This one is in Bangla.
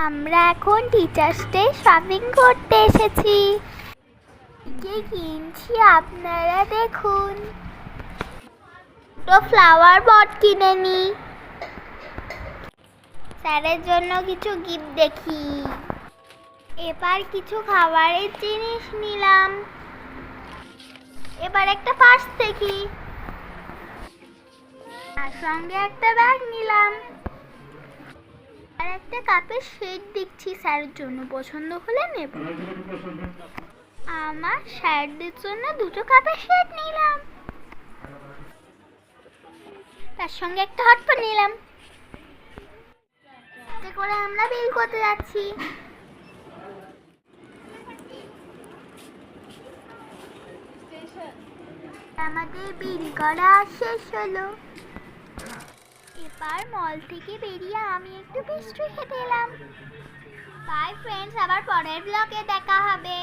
আমরা এখন টিচার্স ডে শপিং করতে এসেছি। কি কিনছি আপনারা দেখুন। তো ফ্লাওয়ার পট কিনে নি। স্যারের জন্য কিছু গিফট দেখি। এবার কিছু খাবারের জিনিস নিলাম। এবার একটা পার্স দেখি। তার সঙ্গে একটা ব্যাগ নিলাম। আর একটা কাপের সেট দেখছি, স্যারের জন্য পছন্দ হলে নেব। আমার স্যারদের জন্য দুটো কাপের সেট নিলাম। তার সঙ্গে একটা হটপট নিলাম। এতে করে আমরা বিল করতে যাচ্ছি। আমাদের বিল করা শেষ হলো। এবার মল থেকে বেরিয়ে আমি একটু পেস্ট্রি খেতে এলাম। বাই ফ্রেন্ডস, আবার পরের ব্লগে দেখা হবে।